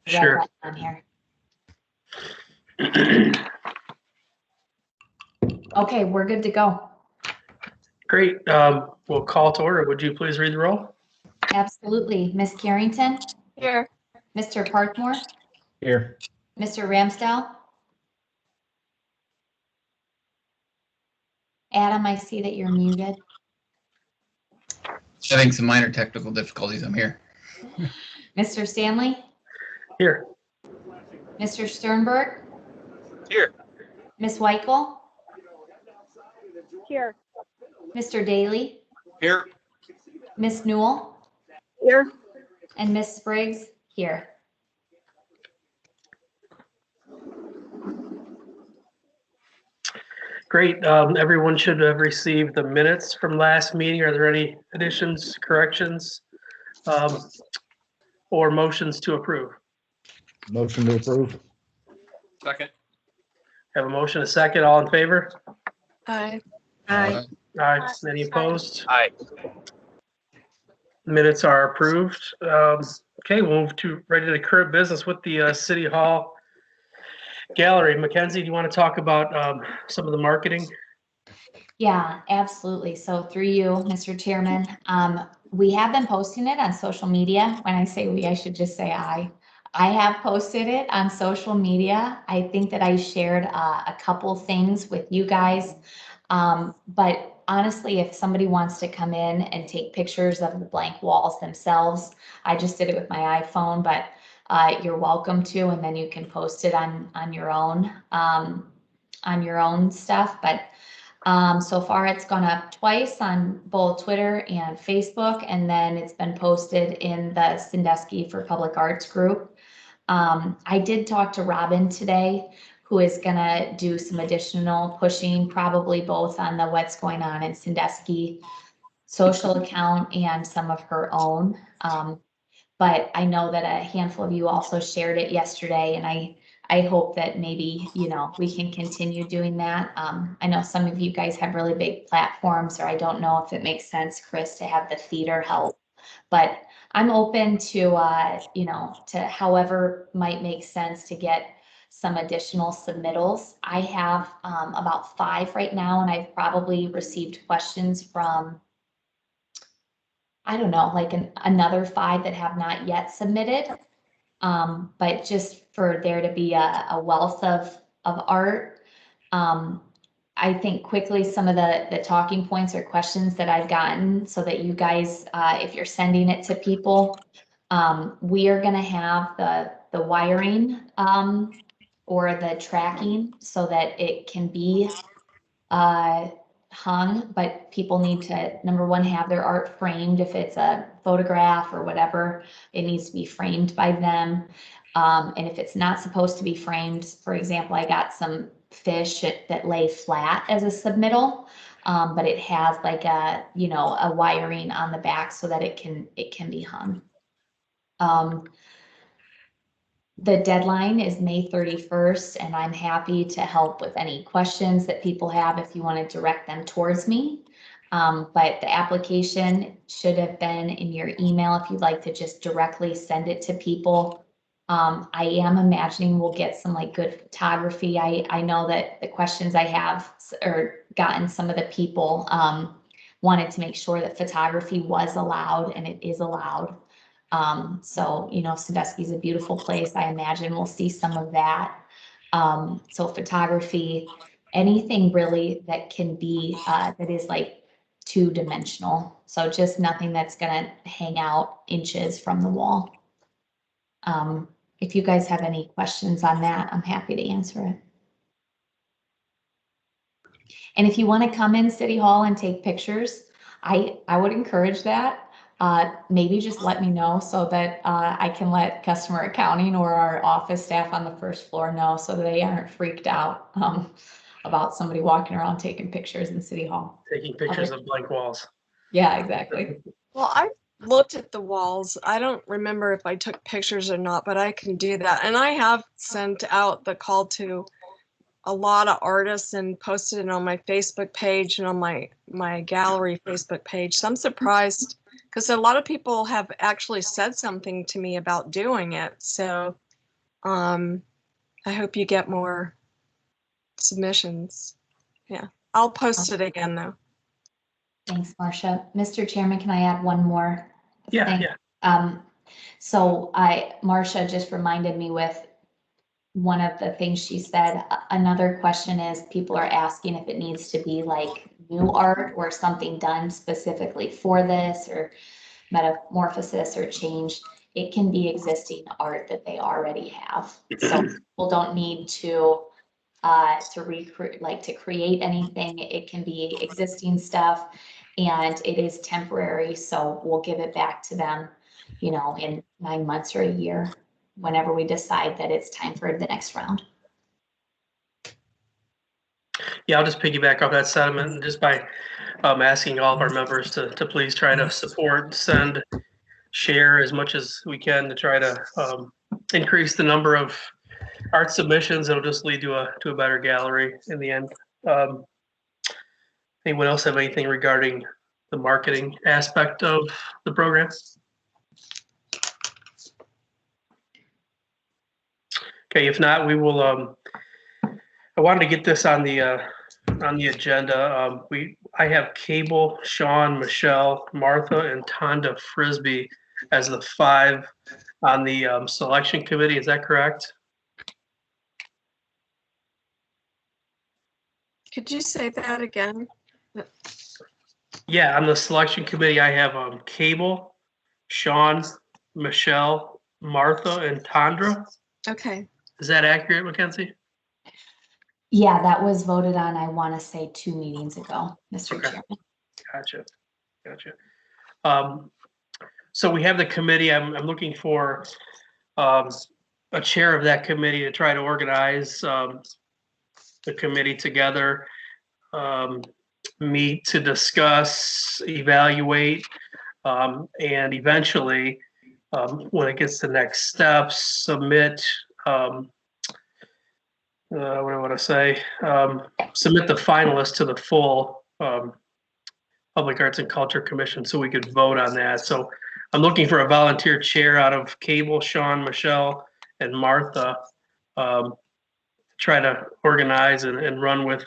red Sure. button on here. Okay, we're good to go. Great. We'll call to order. Would you please read the roll? Absolutely. Ms. Carrington, Here. Mr. Parkmore, Here. Mr. Ramsdell. Adam, I see that you're muted. Having some minor technical difficulties. I'm here. Mr. Stanley, Here. Mr. Sternberg, Here. Ms. Weichel, Here. Mr. Daly, Here. Ms. Newell, Here. and Ms. Spriggs here. Great. Everyone should have received the minutes from last meeting. Are there any additions, corrections, or motions to approve? Motion to approve. Second. Have a motion, a second. All in favor? Aye. Aye. Aye. Any opposed? Aye. Minutes are approved. Okay, we'll move to ready to current business with the City Hall Gallery. Mackenzie, do you want to talk about some of the marketing? Yeah, absolutely. So through you, Mr. Chairman, we have been posting it on social media. When I say we, I should just say I. I have posted it on social media. I think that I shared a couple things with you guys. But honestly, if somebody wants to come in and take pictures of the blank walls themselves, I just did it with my iPhone, but you're welcome to, and then you can post it on your own stuff. But so far it's gone up twice on both Twitter and Facebook, and then it's been posted in the Sandusky for Public Arts group. I did talk to Robin today, who is gonna do some additional pushing, probably both on the What's Going On in Sandusky social account and some of her own. But I know that a handful of you also shared it yesterday, and I hope that maybe, we can continue doing that. I know some of you guys have really big platforms, or I don't know if it makes sense, Chris, to have the theater help. But I'm open to, to however might make sense to get some additional submittals. I have about 5 right now, and I've probably received questions from, I don't know, like another 5 that have not yet submitted. But just for there to be a wealth of art, I think quickly some of the talking points or questions that I've gotten, so that you guys, if you're sending it to people, we are gonna have the wiring or the tracking so that it can be hung, but people need to, number one, have their art framed. If it's a photograph or whatever, it needs to be framed by them. And if it's not supposed to be framed, for example, I got some fish that lay flat as a submittal, but it has like a wiring on the back so that it can be hung. The deadline is May 31st, and I'm happy to help with any questions that people have if you want to direct them towards me. But the application should have been in your email if you'd like to just directly send it to people. I am imagining we'll get some like good photography. I know that the questions I have or gotten, some of the people wanted to make sure that photography was allowed, and it is allowed. So, Sandusky is a beautiful place. I imagine we'll see some of that. So photography, anything really that can be, that is like 2-dimensional. So just nothing that's gonna hang out inches from the wall. If you guys have any questions on that, I'm happy to answer it. And if you want to come in City Hall and take pictures, I would encourage that. Maybe just let me know so that I can let customer accounting or our office staff on the first floor know, so that they aren't freaked out about somebody walking around taking pictures in City Hall. Taking pictures of blank walls. Yeah, exactly. Well, I looked at the walls. I don't remember if I took pictures or not, but I can do that. And I have sent out the call to a lot of artists and posted it on my Facebook page and on my gallery Facebook page. So I'm surprised, because a lot of people have actually said something to me about doing it. So I hope you get more submissions. Yeah, I'll post it again though. Thanks, Marcia. Mr. Chairman, can I add one more Yeah, thing? yeah. So Marcia just reminded me with one of the things she said. Another question is people are asking if it needs to be like new art or something done specifically for this or metamorphosis or change. It can be existing art that they already have. So people don't need to recreate, like to create anything. It can be existing stuff and it is temporary. So we'll give it back to them, you know, in 9 months or a year, whenever we decide that it's time for the next round. Yeah, I'll just piggyback off that sentiment and just by asking all of our members to please try to support, send, share as much as we can to try to increase the number of art submissions. It'll just lead to a better gallery in the end. Anyone else have anything regarding the marketing aspect of the program? Okay, if not, we will. I wanted to get this on the agenda. I have Cable, Sean, Michelle, Martha, and Tonda Frisbee as the 5 on the selection committee. Is that correct? Could you say that again? Yeah, on the selection committee, I have Cable, Sean, Michelle, Martha, and Tondra. Okay. Is that accurate, Mackenzie? Yeah, that was voted on, I want to say 2 meetings ago, Mr. Okay. Chairman. Gotcha. So we have the committee. I'm looking for a chair of that committee to try to organize the committee together, meet to discuss, evaluate, and eventually, when it gets to next steps, submit. What do I want to say? Submit the finalists to the full Public Arts and Culture Commission so we could vote on that. So I'm looking for a volunteer chair out of Cable, Sean, Michelle, and Martha. Try to organize and run with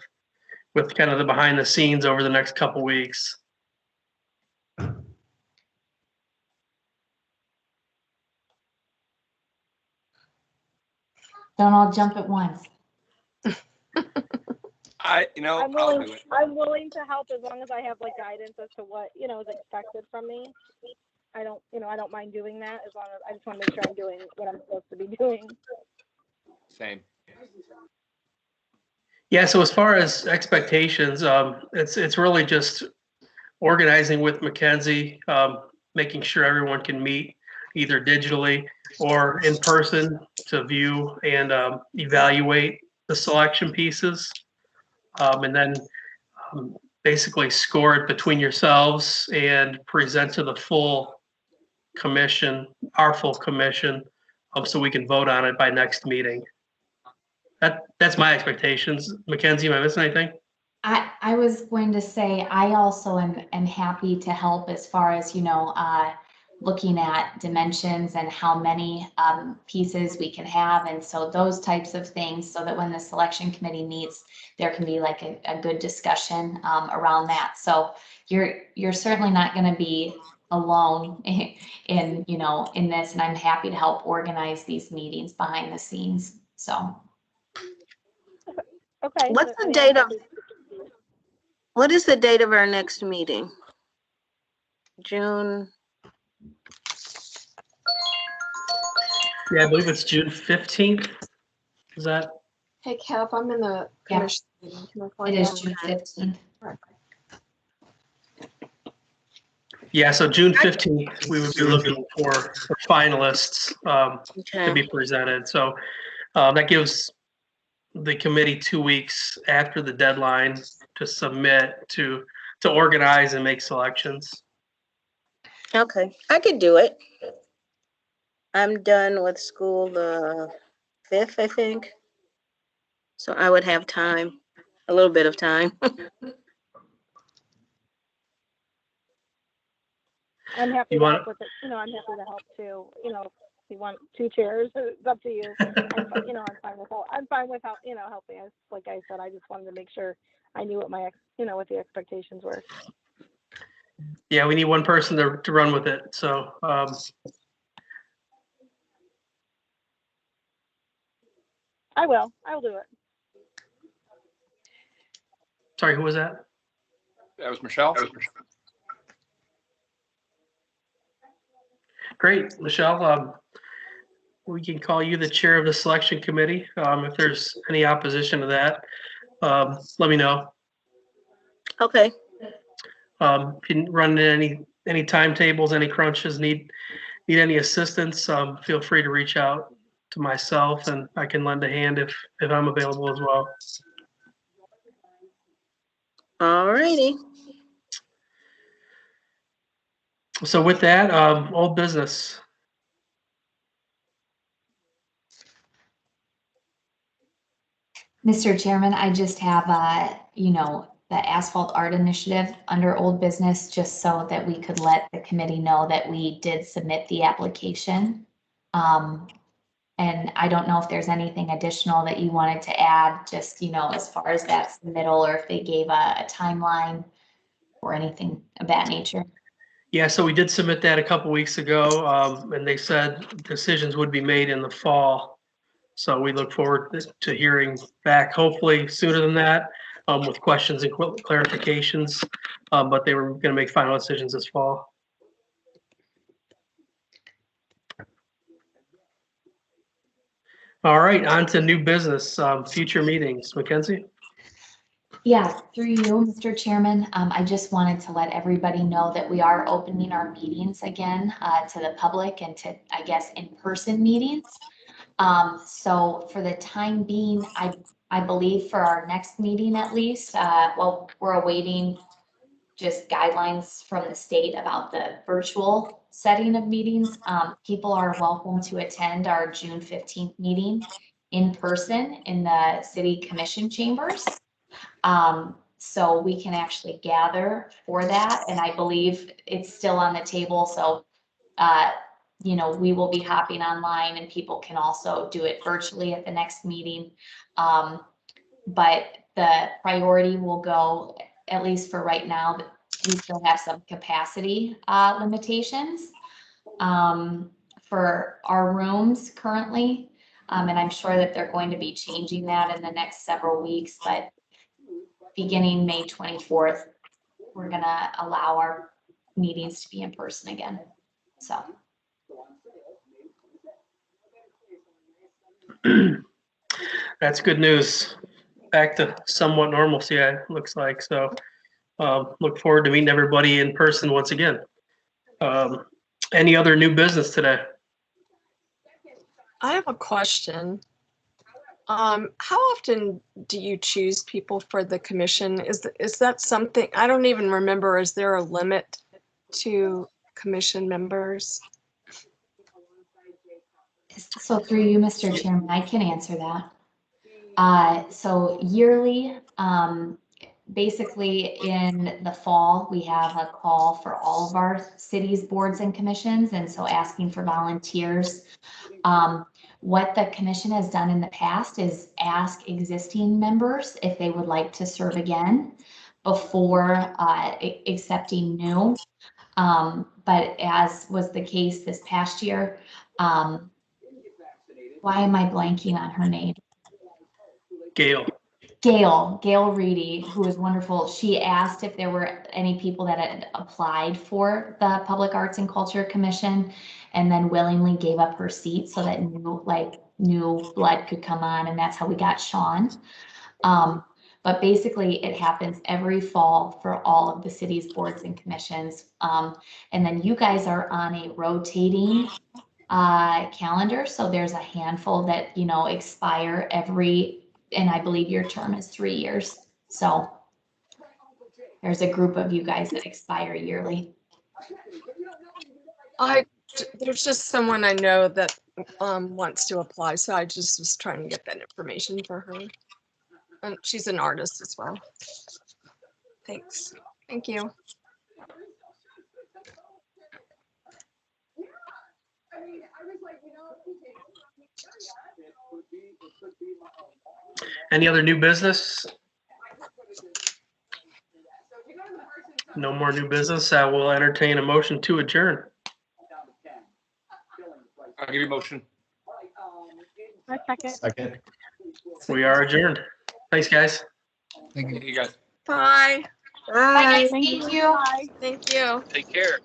kind of the behind the scenes over the next couple weeks. Don't all jump at once. I'll do it. I'm willing to help as long as I have like guidance as to what, is expected from me. I don't mind doing that as long as I just want to make sure I'm doing what I'm supposed to be doing. Same. Yeah, so as far as expectations, it's really just organizing with Mackenzie, making sure everyone can meet either digitally or in person to view and evaluate the selection pieces. And then basically score it between yourselves and present to the full commission, our full commission, so we can vote on it by next meeting. That's my expectations. Mackenzie, am I missing anything? I was going to say, I also am happy to help as far as, looking at dimensions and how many pieces we can have. And so those types of things, so that when the selection committee meets, there can be like a good discussion around that. So you're certainly not going to be alone in this, and I'm happy to help organize these meetings behind the scenes. So. Okay. What is the date of our next meeting? June. Yeah, I believe it's June 15th. Is that? Hey, Kev, I'm in the Yeah. commission meeting. Can I find It is out? June 15th. Yeah, so June 15th, we would be looking for finalists to Okay. be presented. So that gives the committee 2 weeks after the deadline to submit, to organize and make selections. Okay, I could do it. I'm done with school the 5th, I think. So I would have time, a little bit of time. I'm happy You to want- help with it. I'm happy to help too. you want 2 chairs, it's up to you. I'm fine with helping. Like I said, I just wanted to make sure I knew what what the expectations were. Yeah, we need one person to run with it. So, I will do it. sorry, who was that? That was Michelle. Great, Michelle. We can call you the chair of the selection committee. If there's any opposition to that, let me know. Okay, If you run into any timetables, any crunches, need any assistance, feel free to reach out to myself, and I can lend a hand if I'm available as well. all righty. So with that, old business. Mr. Chairman, I just have, the asphalt art initiative under old business, just so that we could let the committee know that we did submit the application. And I don't know if there's anything additional that you wanted to add, just, as far as that submittal, or if they gave a timeline or anything of that nature. Yeah, so we did submit that a couple weeks ago, and they said decisions would be made in the fall. So we look forward to hearing back, hopefully sooner than that, with questions and clarifications. But they were going to make final decisions this fall. All right, on to new business, future meetings. Mackenzie? Yeah, through you, Mr. Chairman, I just wanted to let everybody know that we are opening our meetings again to the public and to, I guess, in-person meetings. So for the time being, I believe for our next meeting at least, we're awaiting just guidelines from the state about the virtual setting of meetings. People are welcome to attend our June 15th meeting in person in the city commission chambers. So we can actually gather for that, and I believe it's still on the table. So, we will be hopping online, and people can also do it virtually at the next meeting. But the priority will go, at least for right now, we still have some capacity limitations for our rooms currently. And I'm sure that they're going to be changing that in the next several weeks, but beginning May 24th, we're gonna allow our meetings to be in person again, so. That's good news. Back to somewhat normalcy, it looks like. So look forward to meeting everybody in person once again. Any other new business today? I have a question. How often do you choose people for the commission? Is that something, I don't even remember, is there a limit to commission members? So through you, Mr. Chairman, I can answer that. So yearly, basically in the fall, we have a call for all of our cities, boards and commissions, and so asking for volunteers. What the commission has done in the past is ask existing members if they would like to serve again before accepting new. But as was the case this past year, why am I blanking on her name? Gail Reedy, who is wonderful. She asked if there were any people that had applied for the Public Arts and Culture Commission, and then willingly gave up her seat so that new blood could come on, and that's how we got Sean. But basically it happens every fall for all of the city's boards and commissions. And then you guys are on a rotating calendar, so there's a handful that expire every, and I believe your term is 3 years. So there's a group of you guys that expire yearly. There's just someone I know that wants to apply, so I just was trying to get that information for her. And she's an artist as well. Thanks. Thank you. I mean, I was like, Any other new business? No more new business. I will entertain a motion to adjourn. I'll give you a motion. I second. Second. We are adjourned. Thanks, guys. You guys Bye. Bye. Thank you. Thank you. take care.